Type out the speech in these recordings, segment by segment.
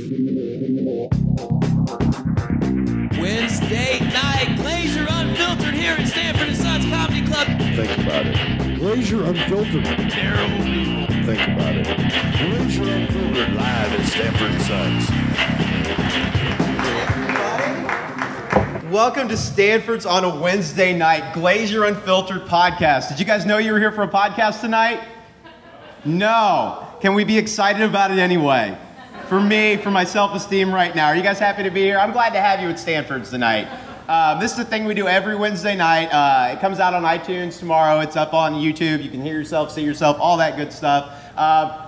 Wednesday night, Glazer Unfiltered here at Stanford & Sons Comedy Club. Think about it. Glazer Unfiltered. Terrible people. Think about it. Glazer Unfiltered live at Stanford & Sons. Welcome to Stanford's on a Wednesday night, Glazer Unfiltered podcast. Did you guys know you were here for a podcast tonight? No. Can we be excited about it anyway? For me, for my self-esteem right now. Are you guys happy to be here? I'm glad to have you at Stanford's tonight. This is the thing we do every Wednesday night. It comes out on iTunes tomorrow. It's up on YouTube. You can hear yourself, see yourself, all that good stuff.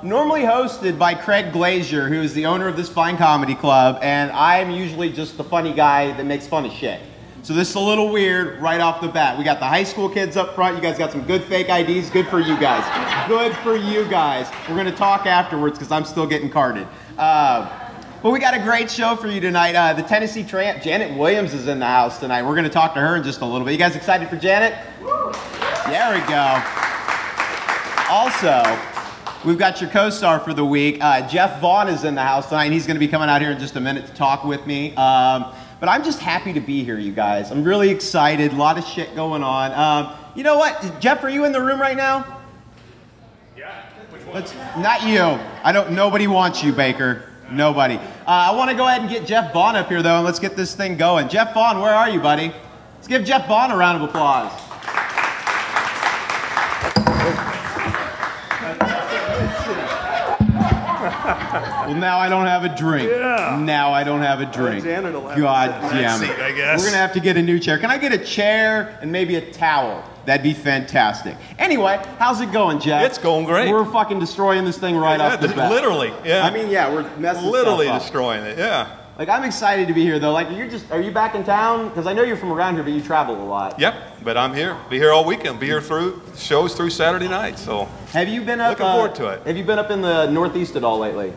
Normally hosted by Craig Glazer, who is the owner of this fine comedy club, and I'm usually just the funny guy that makes fun of shit. So this is a little weird right off the bat. We got the high school kids up front. You guys got some good fake IDs. Good for you guys. Good for you guys. We're going to talk afterwards because I'm still getting carded. Well, we got a great show for you tonight. The Tennesse Tramp, Janet Williams, is in the house tonight. We're going to talk to her in just a little bit. You guys excited for Janet? There we go. Also, we've got your co-star for the week. Jeff Vaughn is in the house tonight, and he's going to be coming out here in just a minute to talk with me. But I'm just happy to be here, you guys. I'm really excited. A lot of shit going on. You know what? Jeff, are you in the room right now? Yeah. Which one? Not you. Nobody wants you, Baker. Nobody. I want to go ahead and get Jeff Vaughn up here, though, and let's get this thing going. Jeff Vaughn, where are you, buddy? Let's give Jeff Vaughn a round of applause. Well, now I don't have a drink. Yeah. Now I don't have a drink. God damn it. Seat, I guess. We're going to have to get a new chair. Can I get a chair and maybe a towel? That'd be fantastic. Anyway, how's it going, Jeff? It's going great. We're fucking destroying this thing right off the bat. Literally, yeah. I mean, yeah, we're messing literally stuff up. destroying it, yeah. Like, I'm excited to be here, though. Like, are you back in town? Because I know you're from around here, but you travel a lot. Yep, but I'm here. Be here all weekend. Be here through shows through Saturday night, so. Have you been up? Looking forward to it. Have you been up in the Northeast at all lately?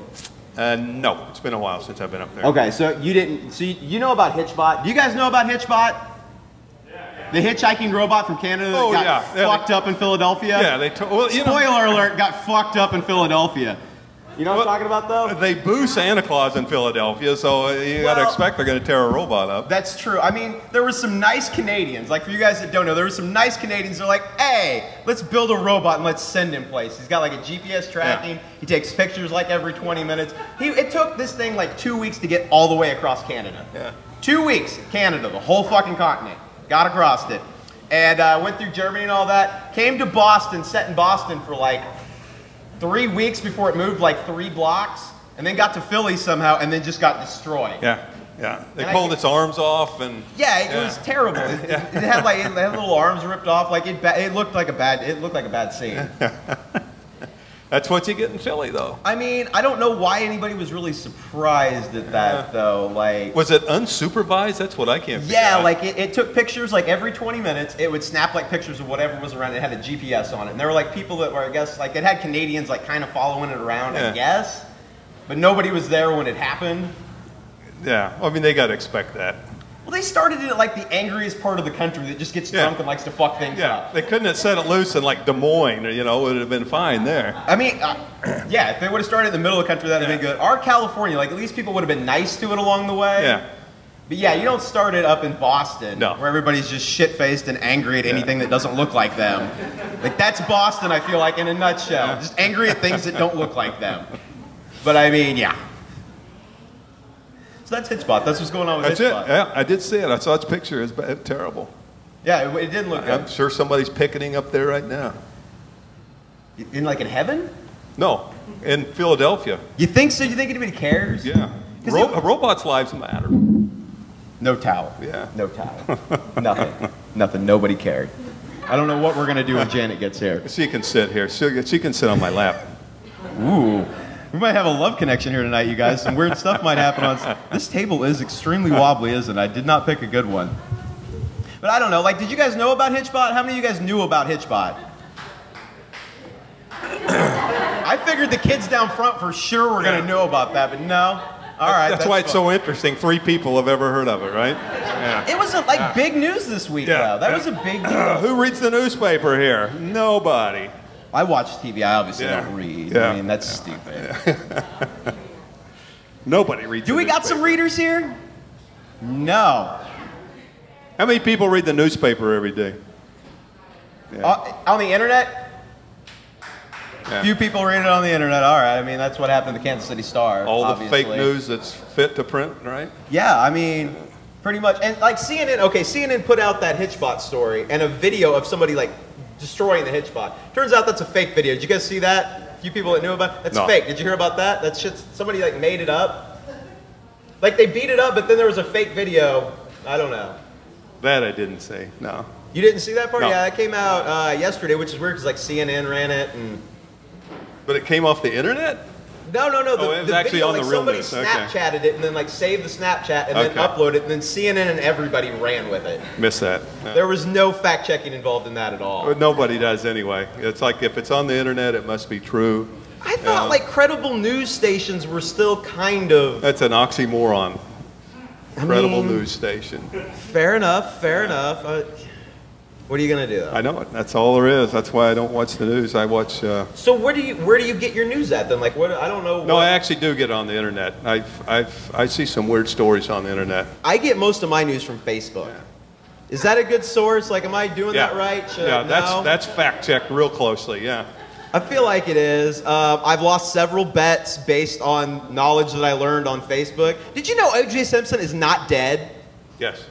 No, it's been a while since I've been up there. Okay, so you didn't. So you know about HitchBot? Do you guys know about HitchBot? The hitchhiking robot from Canada that got fucked up in Philadelphia? Yeah, well, Spoiler alert, got fucked up in Philadelphia. You know what I'm talking about, though? They boo Santa Claus in Philadelphia, so you got to expect they're going to tear a robot up. That's true. I mean, there were some nice Canadians. Like, for you guys that don't know, there were some nice Canadians. They're like, hey, let's build a robot and let's send him places. He's got like a GPS tracking. Yeah. He takes pictures like every 20 minutes. It took this thing like 2 weeks to get all the way across Canada. Yeah. 2 weeks, Canada, the whole fucking continent. Got across it. And went through Germany and all that. Came to Boston, set in Boston for like 3 weeks before it moved like 3 blocks, and then got to Philly somehow, and then just got destroyed. Yeah, yeah. They pulled its arms off, and it was terrible. It had little arms ripped off. Like it looked like a bad scene. That's what you get in Philly, though. I mean, I don't know why anybody was really surprised at that, though. Like, was it unsupervised? That's what I can't figure out. Yeah, like it took pictures like every 20 minutes. It would snap like pictures of whatever was around. It had a GPS on it, and there were like people that were, I guess, like it had Canadians like kind of following it around, I guess, but nobody was there when it happened. Yeah, I mean, they got to expect that. Well, they started it at like the angriest part of the country that just gets drunk and likes to fuck things up. They couldn't have set it loose in like Des Moines, or it would have been fine there. I mean, if they would have started in the middle of the country, that would have been good. Our California, like at least people would have been nice to it along the way. Yeah. But yeah, you don't start it up in Boston, where everybody's just shit-faced and angry at anything that doesn't look like them. Like that's Boston, I feel like, in a nutshell. Just angry at things that don't look like them. But I mean, yeah. So that's HitchBot. That's what's going on with HitchBot. Yeah, I did see it. I saw its picture. It's terrible. Yeah, it didn't look good. I'm sure somebody's picketing up there right now. In heaven? No, in Philadelphia. You think so? You think anybody cares? Yeah. Robots' lives matter. No towel. Yeah. No towel. Nothing. Nobody cared. I don't know what we're going to do when Janet gets here. She can sit here. She can sit on my lap. Ooh. We might have a love connection here tonight, you guys. Some weird stuff might happen on... This table is extremely wobbly, isn't it? I did not pick a good one. But I don't know. Like, did you guys know about HitchBot? How many of you guys knew about HitchBot? I figured the kids down front for sure were going to know about that, but no. All right. That's why it's so interesting. 3 people have ever heard of it, right? Yeah. It was big news this week, though. That was a big deal. Who reads the newspaper here? Nobody. I watch TV. I obviously don't read. Yeah. I mean, that's stupid. Nobody reads. Do we got some readers here? No. How many people read the newspaper every day? Yeah. On the internet? Yeah. Few people read it on the internet. All right. I mean, that's what happened to the Kansas City Star. All obviously. the fake news that's fit to print, right? Yeah, I mean, pretty much. And like CNN, okay, CNN put out that HitchBot story and a video of somebody like destroying the HitchBot. Turns out that's a fake video. Did you guys see that? A few people that knew about it? That's fake. Did you hear about that? That shit's, somebody like made it up. Like they beat it up, but then there was a fake video. I don't know. That I didn't see. No. You didn't see that part? No. Yeah, that came out yesterday, which is weird because like CNN ran it and. But it came off the internet? No. It was actually video, on the like, real somebody news. Okay. Snapchatted it and then like saved the Snapchat and then uploaded it and then CNN and everybody ran with it. Missed that. No. There was no fact checking involved in that at all. Well, nobody does anyway. It's like if it's on the internet, it must be true. I thought like credible news stations were still kind of. That's an oxymoron. Credible mean, news station. Fair enough. What are you gonna do? Though? I know it. That's all there is. That's why I don't watch the news. I watch. So where do you get your news at then? Like what? I don't know. No, I actually do get it on the internet. I see some weird stories on the internet. I get most of my news from Facebook. Yeah. Is that a good source? Like, am I doing that right? That's fact checked real closely. Yeah. I feel like it is. I've lost several bets based on knowledge that I learned on Facebook. Did you know O.J. Simpson is not dead? Yes.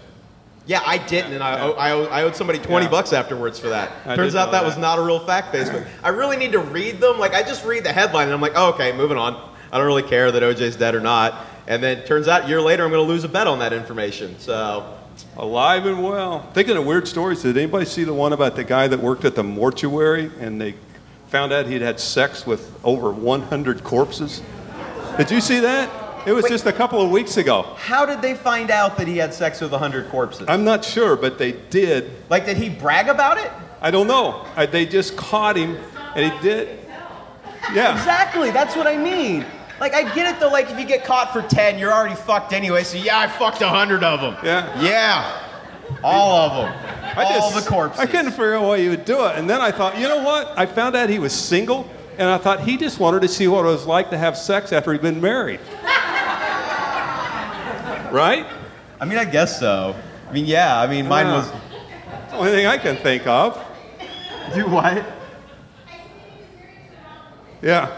Yeah, I didn't, and I owed somebody $20 afterwards for that. Turns out that was not a real fact, Facebook. I really need to read them. Like, I just read the headline, and I'm like, oh, okay, moving on. I don't really care that OJ's dead or not. And then turns out a year later, I'm going to lose a bet on that information. So, alive and well. Thinking of weird stories, did anybody see the one about the guy that worked at the mortuary, and they found out he'd had sex with over 100 corpses? Did you see that? It was just a couple of weeks ago. How did they find out that he had sex with 100 corpses? I'm not sure, but they did. Like, did he brag about it? I don't know. They just caught him, and he did. Yeah. Exactly. That's what I mean. Like, I get it, though. Like, if you get caught for 10, you're already fucked anyway. So, yeah, I fucked 100 of them. Yeah. Yeah. All of them. All the corpses. I couldn't figure out why you would do it. And then I thought, you know what? I found out he was single, and I thought he just wanted to see what it was like to have sex after he'd been married. Right? I mean, I guess so. I mean, yeah. I mean, mine was... It's the only thing I can think of. Do what? Yeah.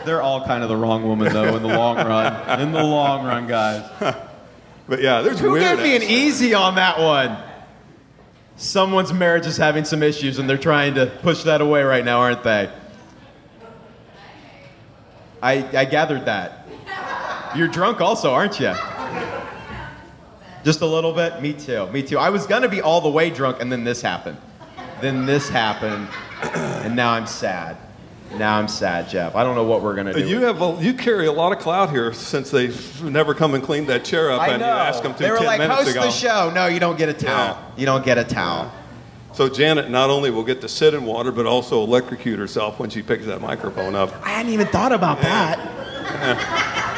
They're all kind of the wrong woman, though, in the long run. In the long run, guys. But yeah, there's Who weird. gave me an easy on that one? Someone's marriage is having some issues, and they're trying to push that away right now, aren't they? I gathered that. You're drunk also, aren't you? Just a little bit? Me too. Me too. I was going to be all the way drunk, and then this happened. And now I'm sad. Now I'm sad, Jeff. I don't know what we're going to do. You carry a lot of clout here since they've never come and cleaned that chair up, I and know. you asked them to They were 10 like, minutes host ago. the show. No, you don't get a towel. Yeah. You don't get a towel. So Janet not only will get to sit in water, but also electrocute herself when she picks that microphone up. I hadn't even thought about that.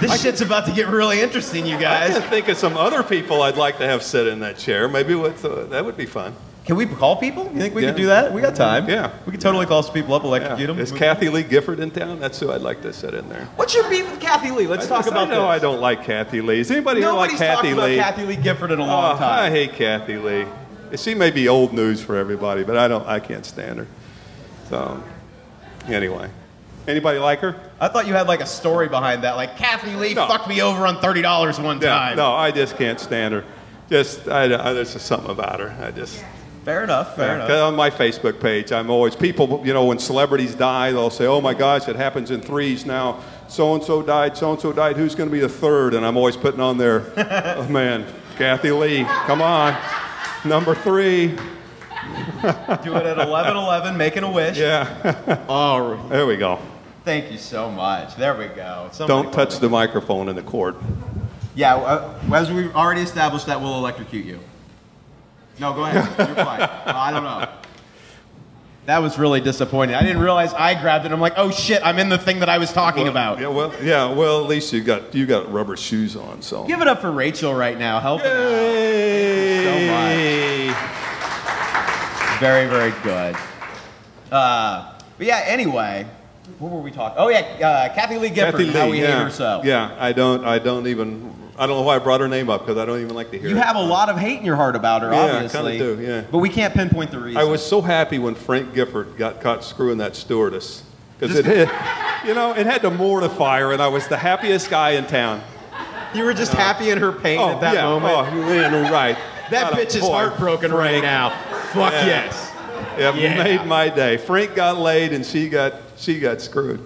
This shit's about to get really interesting, you I guys. can think of some other people I'd like to have sit in that chair. Maybe that would be fun. Can we call people? You think we could do that? We got time. Yeah. We could totally call some people up, electrocute them. Is Kathy Lee Gifford in town? That's who I'd like to sit in there. What's your beef with Kathy Lee? Let's talk about this. I know I don't like Kathy Lee. Is anybody here like Kathy Nobody's Lee? talked about Kathy Lee Gifford in a long time. I hate Kathy Lee. She may be old news for everybody, but I can't stand her. So, anyway. Anybody like her? I thought you had like a story behind that. Like, Kathy Lee fucked me over on $30 one time. No, I just can't stand her. There's just something about her. Fair enough, fair enough. On my Facebook page, I'm always, people, when celebrities die, they'll say, oh my gosh, it happens in threes now. So-and-so died, who's going to be the third? And I'm always putting on there, oh man, Kathy Lee, come on, number 3. Do it at 11:11, making a wish. Yeah. Oh, there we go. thank you so much. There we go. Don't touch the microphone in the cord. Yeah, as we already established, that will electrocute you. No, go ahead. You're fine. I don't know. That was really disappointing. I didn't realize I grabbed it. I'm like, oh shit, I'm in the thing that I was talking about. Well, at least you got rubber shoes on. So give it up for Rachel right now. Helping out. Yay! So much. Very, very good. But yeah, anyway, What were we talking? Oh yeah, Kathy Lee Gifford. Kathy Lee, how we hate her so. Yeah, I don't know why I brought her name up because I don't even like to hear it. You have a lot of hate in your heart about her, obviously. Yeah, I kind of do, yeah. But we can't pinpoint the reason. I was so happy when Frank Gifford got caught screwing that stewardess because it had to mortify her, and I was the happiest guy in town. You were just happy in her pain at that moment. Oh, man, right. That bitch is heartbroken right now. Fuck yes. Yeah, made my day. Frank got laid and she got screwed.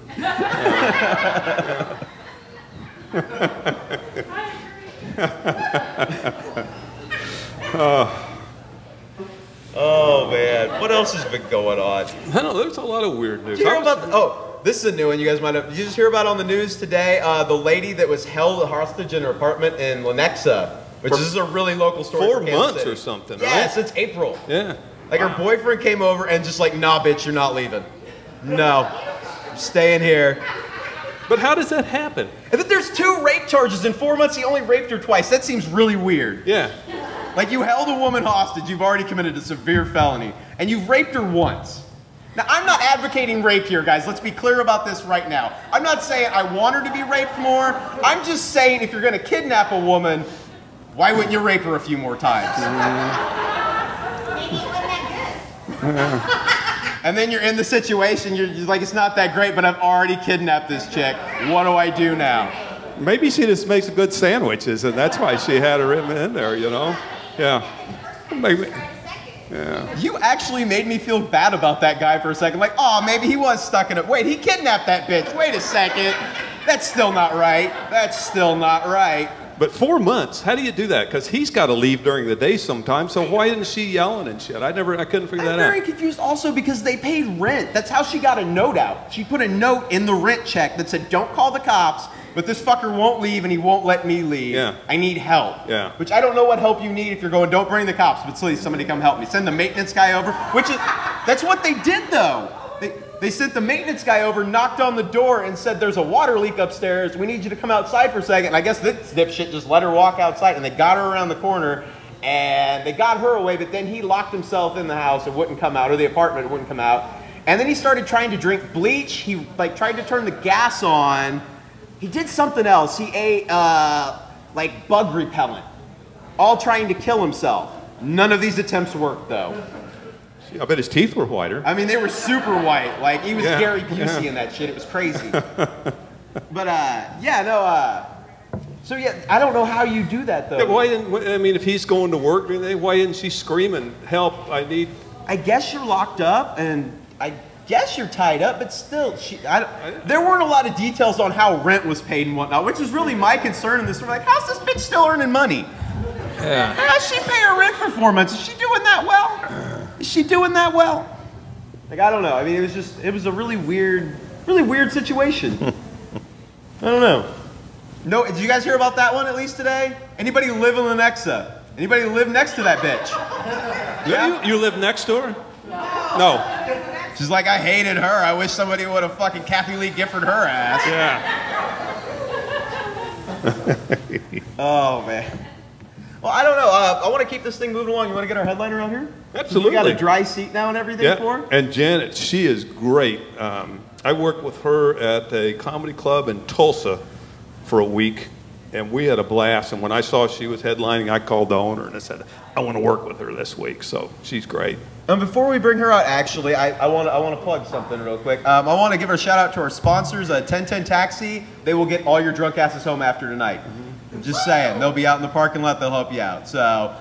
Oh man, what else has been going on? I don't know. There's a lot of weird news. Did you hear about? This is a new one. You guys might have. Did you just hear about on the news today? The lady that was held hostage in her apartment in Lenexa, which is a really local story. 4 months or something, right? Yeah, since April. Yeah. Like her boyfriend came over and just like, nah, bitch, you're not leaving. No, I'm staying here. But how does that happen? And then there's 2 rape charges in 4 months. He only raped her twice. That seems really weird. Yeah. Like you held a woman hostage, you've already committed a severe felony, and you've raped her once. Now, I'm not advocating rape here, guys. Let's be clear about this right now. I'm not saying I want her to be raped more. I'm just saying if you're going to kidnap a woman, why wouldn't you rape her a few more times? And then you're in the situation, you're like, it's not that great, but I've already kidnapped this chick. What do I do now? Maybe she just makes good sandwiches, and that's why she had her in there, you know? Yeah. Maybe. Yeah. You actually made me feel bad about that guy for a second. Like, oh, maybe he was stuck in it. Wait, he kidnapped that bitch. Wait a second. That's still not right. That's still not right. But 4 months, how do you do that? Because he's got to leave during the day sometimes, so why isn't she yelling and shit? I couldn't figure that out. I'm very confused also because they paid rent. That's how she got a note out. She put a note in the rent check that said, don't call the cops, but this fucker won't leave and he won't let me leave. Yeah. I need help. Yeah. Which I don't know what help you need if you're going, don't bring the cops, but please, somebody come help me. Send the maintenance guy over, that's what they did though. They sent the maintenance guy over, knocked on the door, and said, there's a water leak upstairs. We need you to come outside for a second. And I guess this dipshit just let her walk outside, and they got her around the corner, and they got her away, but then he locked himself in the house and wouldn't come out, or the apartment wouldn't come out. And then he started trying to drink bleach. He tried to turn the gas on. He did something else. He ate bug repellent, all trying to kill himself. None of these attempts worked, though. I bet his teeth were whiter. I mean, they were super white. Like, he was Gary Busey in that shit. It was crazy. But, so, I don't know how you do that, though. Yeah, if he's going to work, why isn't she screaming, help, I need... I guess you're locked up, and I guess you're tied up, but still, there weren't a lot of details on how rent was paid and whatnot, which is really my concern in this story. Like, how's this bitch still earning money? Yeah. How's she pay her rent for 4 months? Is she doing that well? Is she doing that well? Like, I don't know. I mean, it was a really weird situation. I don't know. No, did you guys hear about that one at least today? Anybody live in Lenexa? Anybody live next to that bitch? Yeah? You live next to her? No. She's like, I hated her. I wish somebody would have fucking Kathy Lee Gifford her ass. Yeah. Oh, man. Well, I don't know. I want to keep this thing moving along. You want to get our headline around here? Absolutely. We got a dry seat now and everything for her? And Janet, she is great. I worked with her at a comedy club in Tulsa for a week, and we had a blast. And when I saw she was headlining, I called the owner and I said, I want to work with her this week. So she's great. Before we bring her out, actually, I want to plug something real quick. I want to give a shout out to our sponsors, 1010 Taxi. They will get all your drunk asses home after tonight. Just saying, they'll be out in the parking lot. They'll help you out. So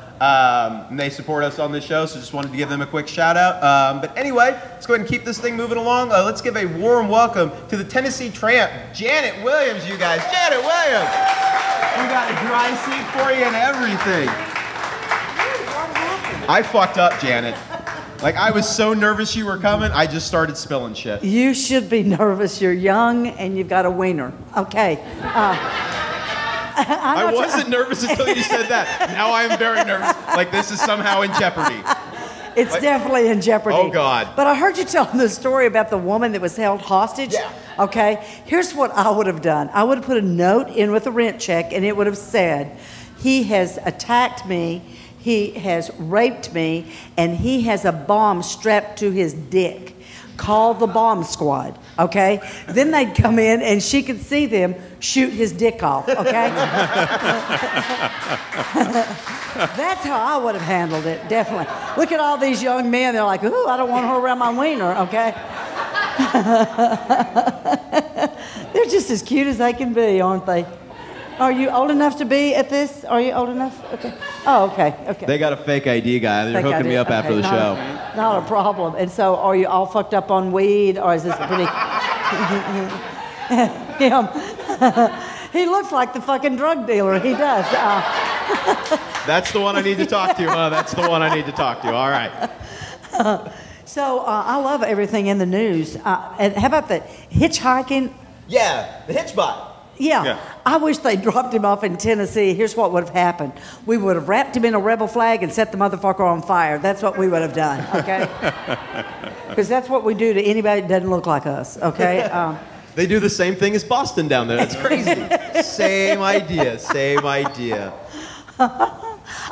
they support us on this show, so just wanted to give them a quick shout out. But anyway, let's go ahead and keep this thing moving along. Let's give a warm welcome to the Tennesse Tramp, Janet Williams, you guys. Janet Williams. We got a dry seat for you and everything. I fucked up, Janet. Like, I was so nervous you were coming, I just started spilling shit. You should be nervous. You're young and you've got a wiener. Okay. I wasn't nervous until you said that. Now I am very nervous. Like this is somehow in jeopardy. It's definitely in jeopardy. Oh, God. But I heard you telling the story about the woman that was held hostage. Yeah. Okay. Here's what I would have done. I would have put a note in with a rent check, and it would have said, he has attacked me, he has raped me, and he has a bomb strapped to his dick. call the bomb squad, okay? Then they'd come in and she could see them shoot his dick off, okay? That's how I would have handled it, definitely. Look at all these young men, they're like, ooh, I don't want her around my wiener, okay? They're just as cute as they can be, aren't they? Are you old enough to be at this? Are you old enough? Okay. Oh, okay, okay. They got a fake ID guy. They're hooking me up after the show. Not a problem. And so are you all fucked up on weed, or is this pretty... Him. He looks like the fucking drug dealer. He does. That's the one I need to talk to, huh? That's the one I need to talk to. All right. So I love everything in the news. And how about the hitchhiking? Yeah, the HitchBot. Yeah. I wish they dropped him off in Tennessee. Here's what would have happened. We would have wrapped him in a rebel flag and set the motherfucker on fire. That's what we would have done, okay? Because that's what we do to anybody that doesn't look like us, okay? They do the same thing as Boston down there. That's crazy. Same idea, same idea.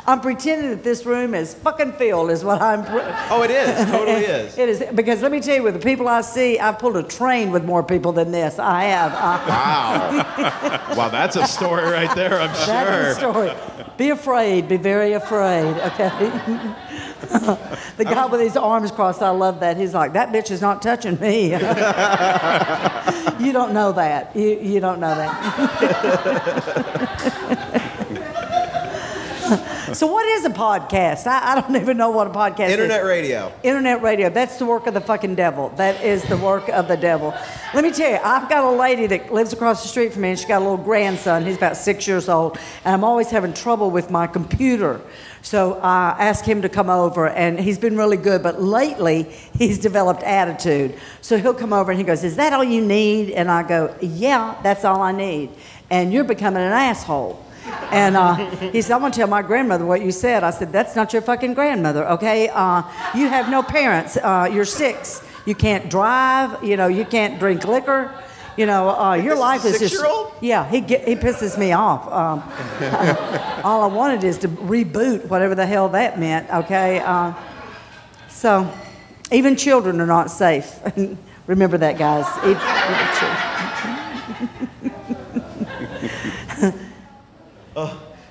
I'm pretending that this room is fucking filled is what I'm... Oh, it is. Totally is. It is. Because let me tell you, with the people I see, I've pulled a train with more people than this. I have. Wow. Wow, that's a story right there, I'm sure. That's a story. Be afraid. Be very afraid, okay? The guy with his arms crossed, I love that. He's like, that bitch is not touching me. You don't know that. You don't know that. So what is a podcast? I don't even know what a podcast is. Internet radio. Internet radio. That's the work of the fucking devil. That is the work of the devil. Let me tell you, I've got a lady that lives across the street from me, and she's got a little grandson. He's about 6 years old, and I'm always having trouble with my computer. So I asked him to come over, and he's been really good, but lately he's developed attitude. So he'll come over and he goes, is that all you need? And I go, yeah, that's all I need. And you're becoming an asshole. And he said, I'm going to tell my grandmother what you said. I said, that's not your fucking grandmother, okay? You have no parents. You're 6. You can't drive. You know, you can't drink liquor. You know, your life is just... 6-year-old? Yeah, he pisses me off. All I wanted is to reboot whatever the hell that meant, okay? So even children are not safe. Remember that, guys.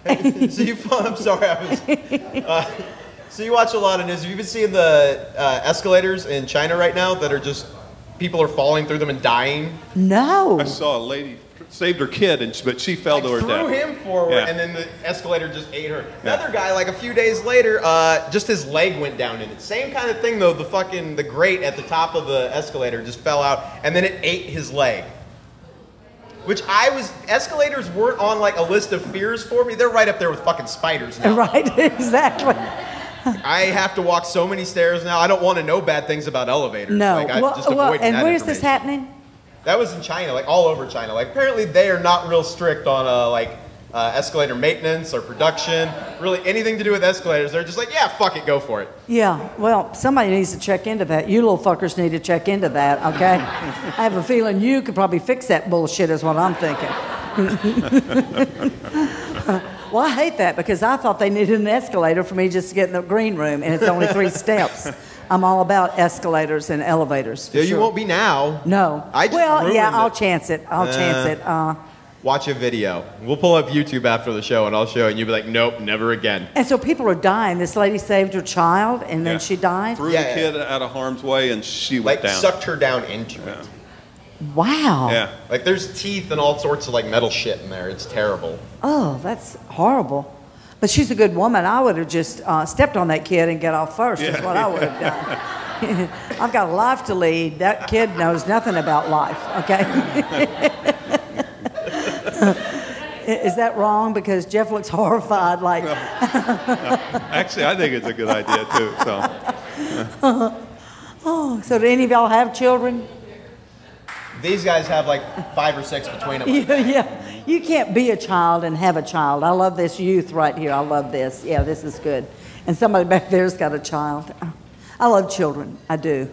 I'm sorry. So you watch a lot of news. Have you been seeing the escalators in China right now that are just people are falling through them and dying? No. I saw a lady saved her kid, but she fell to her death. Threw him forward, and then the escalator just ate her. Another guy, like a few days later, just his leg went down in it. Same kind of thing though. The grate at the top of the escalator just fell out, and then it ate his leg. Which escalators weren't on like a list of fears for me. They're right up there with fucking spiders now. Right, exactly. I have to walk so many stairs now. I don't want to know bad things about elevators. No. Like, just avoiding and that where is this information. happening? That was in China, like all over China. Like apparently they are not real strict on escalator maintenance or production. Really anything to do with escalators, they're just like, yeah, fuck it, go for it. Yeah, well, somebody needs to check into that. You little fuckers need to check into that, okay? I have a feeling you could probably fix that bullshit is what I'm thinking. Well, I hate that because I thought they needed an escalator for me just to get in the green room, and it's only 3 steps. I'm all about escalators and elevators. Yeah, sure. You won't be now. No. I'll chance it. I'll chance it. Watch a video. We'll pull up YouTube after the show, and I'll show it, and you'll be like, nope, never again. And so people are dying. This lady saved her child, and then she died? Threw the kid out of harm's way, and she went down. Sucked her down into it. Wow. Yeah. Like, there's teeth and all sorts of, like, metal shit in there. It's terrible. Oh, that's horrible. But she's a good woman. I would have just stepped on that kid and get off first is what I would have done. I've got a life to lead. That kid knows nothing about life, okay? Is that wrong? Because Jeff looks horrified like... Actually, I think it's a good idea, too. So do any of y'all have children? These guys have like 5 or 6 between them. Yeah. You can't be a child and have a child. I love this youth right here. I love this. Yeah, this is good. And somebody back there's got a child. I love children. I do.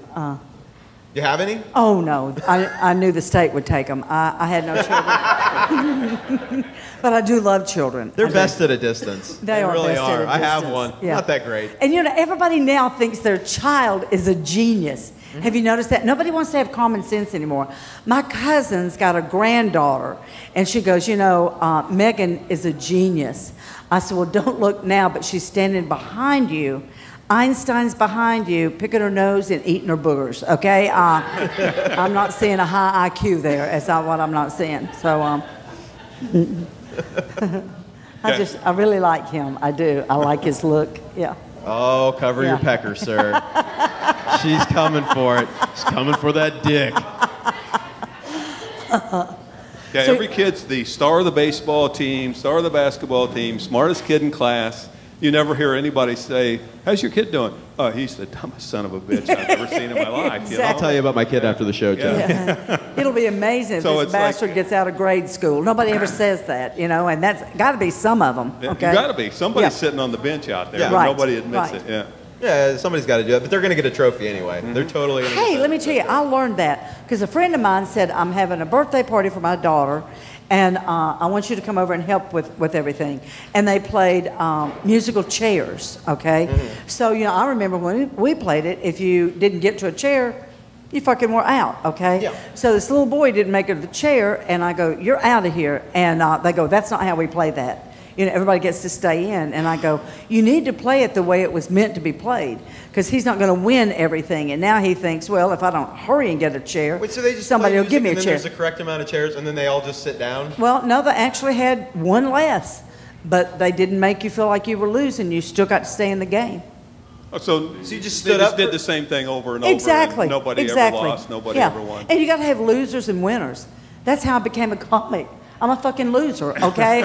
You have any? Oh, no. I knew the state would take them. I had no children. But I do love children. They're best at a distance. They are really best at a are. I have distance. one. Yeah. Not that great. And you know, everybody now thinks their child is a genius. Have you noticed that? Nobody wants to have common sense anymore. My cousin's got a granddaughter, and she goes, you know, Megan is a genius. I said, well, don't look now, but she's standing behind you. Einstein's behind you, picking her nose and eating her boogers, okay? I'm not seeing a high IQ there. That's not what I'm not seeing. So, I really like him. I do. I like his look. Yeah. Oh, cover your pecker, sir. She's coming for it. She's coming for that dick. Yeah, every kid's the star of the baseball team, star of the basketball team, smartest kid in class. You never hear anybody say, how's your kid doing? Oh, he's the dumbest son of a bitch I've ever seen in my life. Exactly. You know? I'll tell you about my kid after the show, Joe. Yeah. It'll be amazing if So this it's bastard like- gets out of grade school. Nobody ever says that, you know, and that's got to be some of them. Okay? You got to be. Somebody's Yeah. sitting on the bench out there, Yeah. but Right. nobody admits Right. it. Yeah. Yeah, somebody's got to do it, but they're going to get a trophy anyway. They're totally going to Hey, let me tell you, I learned that because a friend of mine said, I'm having a birthday party for my daughter, and I want you to come over and help with everything. And they played musical chairs, okay? So, you know, I remember when we played it, if you didn't get to a chair, you fucking were out, okay? Yeah. So this little boy didn't make it to the chair, and I go, you're out of here. And they go, that's not how we play that. You know, everybody gets to stay in. And I go, you need to play it the way it was meant to be played, because he's not going to win everything. And now he thinks, well, if I don't hurry and get a chair, Wait, so they just somebody play will give me a music, chair. and then there's the correct amount of chairs, and then they all just sit down? Well, no, they actually had one less, but they didn't make you feel like you were losing. You still got to stay in the game. Oh, so you just they stood just up did for- the same thing over and over. Exactly. And nobody exactly. ever lost. Nobody Yeah. ever won. And you got to have losers and winners. That's how I became a comic. I'm a fucking loser, okay?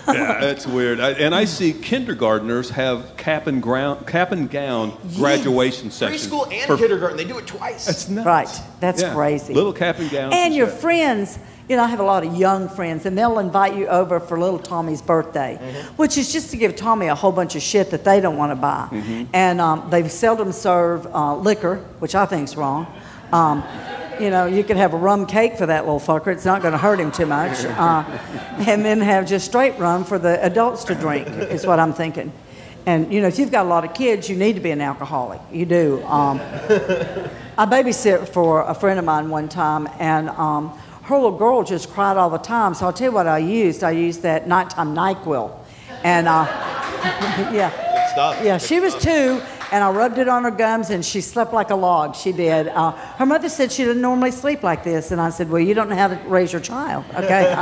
Yeah, that's weird. I see kindergartners have cap and gown graduation sessions. Preschool and for- kindergarten, they do it twice. That's nuts. Right. That's Yeah. crazy. Little cap and gowns. And your shit. friends, you know, I have a lot of young friends, and they'll invite you over for little Tommy's birthday, which is just to give Tommy a whole bunch of shit that they don't want to buy. And they seldom serve liquor, which I think's wrong. You know, you could have a rum cake for that little fucker. It's not going to hurt him too much. And then have just straight rum for the adults to drink, is what I'm thinking. And, you know, if you've got a lot of kids, you need to be an alcoholic. You do. I babysit for a friend of mine one time, and her little girl just cried all the time. So I'll tell you what I used. I used that nighttime NyQuil. And, yeah. Good stuff. Yeah, she was 2, and I rubbed it on her gums, and she slept like a log. She did. Her mother said she didn't normally sleep like this, and I said, well, you don't know how to raise your child, okay?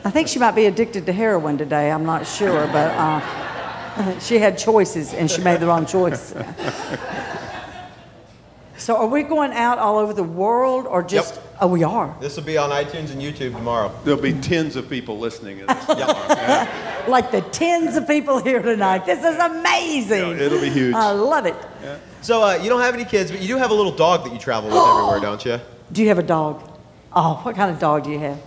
I think she might be addicted to heroin today. I'm not sure, but she had choices, and she made the wrong choice. So are we going out all over the world, or just... Yep. Oh, we are. This will be on iTunes and YouTube tomorrow. There'll be tens of people listening to this. Yeah. Like the tens of people here tonight. This is amazing. Yeah, it'll be huge. I love it. So you don't have any kids, but you do have a little dog that you travel with everywhere, don't you? Do you have a dog? Oh, what kind of dog do you have?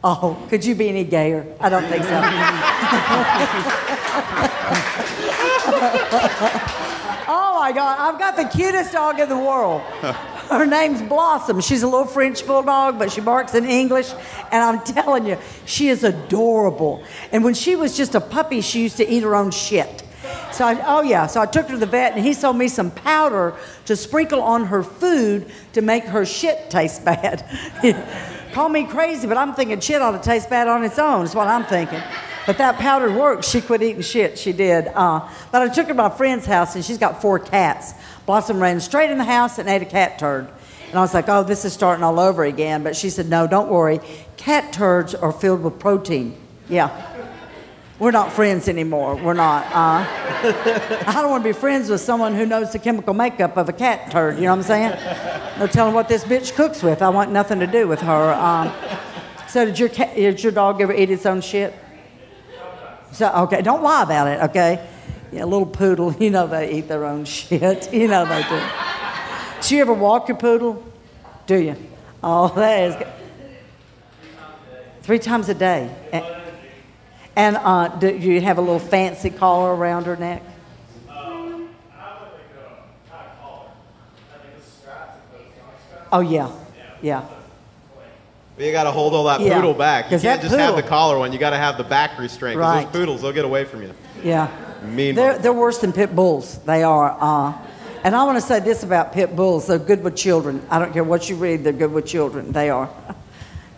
Oh, could you be any gayer? I don't think so. Oh my God, I've got the cutest dog in the world. Her name's Blossom. She's a little French bulldog, but she barks in English. And I'm telling you, she is adorable. And when she was just a puppy, she used to eat her own shit. So I took her to the vet, and he sold me some powder to sprinkle on her food to make her shit taste bad. Call me crazy, but I'm thinking shit ought to taste bad on its own, is what I'm thinking. But that powder worked. She quit eating shit. She did. But I took her to my friend's house, and she's got 4 cats. Blossom ran straight in the house and ate a cat turd. And I was like, oh, this is starting all over again. But she said, no, don't worry. Cat turds are filled with protein. Yeah. We're not friends anymore. We're not. I don't want to be friends with someone who knows the chemical makeup of a cat turd. You know what I'm saying? No telling what this bitch cooks with. I want nothing to do with her. So did your dog ever eat its own shit? So, okay, don't lie about it, okay? Yeah, little poodle, you know they eat their own shit. You know they do. Do you ever walk your poodle? Do you? Oh, that is good. 3 times a day. And do you have a little fancy collar around her neck? Oh, yeah. Yeah. You got to hold all that Yeah. poodle back. You 'Cause can't that just have the poodle- collar one. You got to have the back restraint. Because Right. those poodles, they'll get away from you. Yeah. Mean. They're worse than pit bulls. They are. And I want to say this about pit bulls. They're good with children. I don't care what you read. They're good with children. They are.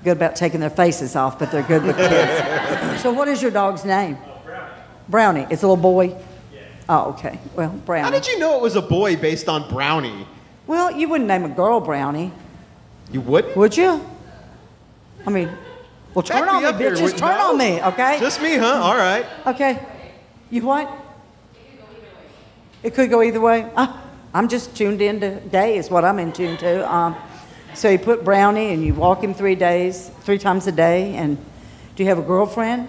Good about taking their faces off, but they're good with kids. So what is your dog's name? Brownie. It's a little boy? Yeah. Oh, okay. Well, Brownie. How did you know it was a boy based on Brownie? Well, you wouldn't name a girl Brownie, You wouldn't? would you? I mean, well, Back turn on me, up here. bitches. Turn No. on me, okay? Just me, huh? All right. Okay. You what? It could go either way. I'm just tuned in to day is what I'm in tune to. So you put Brownie and you walk him 3 times a day. And do you have a girlfriend?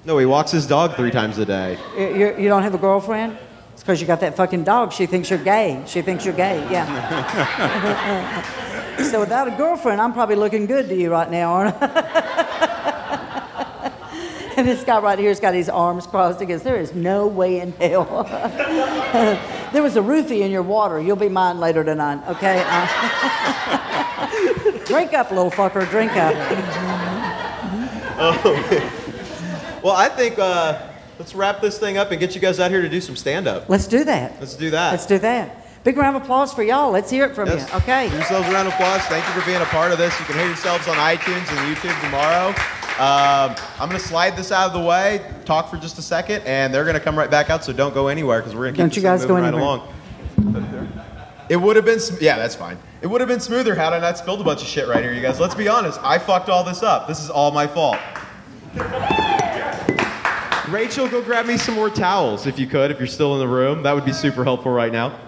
No, he walks his dog 3 times a day. You don't have a girlfriend? It's because you got that fucking dog. She thinks you're gay. She thinks you're gay, yeah. So without a girlfriend, I'm probably looking good to you right now, aren't I? And this guy right here's got his arms crossed. He goes, there is no way in hell. There was a roofie in your water. You'll be mine later tonight, okay? Drink up, little fucker. Drink up. Well, I think let's wrap this thing up and get you guys out here to do some stand-up. Let's do that. Let's do that. Let's do that. Big round of applause for y'all. Let's hear it from Yes. you. Okay. Give yourselves a round of applause. Thank you for being a part of this. You can hear yourselves on iTunes and YouTube tomorrow. I'm going to slide this out of the way, talk for just a second, and they're going to come right back out, so don't go anywhere because we're going to keep Don't this you thing guys go moving right anywhere. along. It would have been, yeah, that's fine. It would have been smoother had I not spilled a bunch of shit right here, you guys. Let's be honest. I fucked all this up. This is all my fault. Rachel, go grab me some more towels if you could, if you're still in the room. That would be super helpful right now.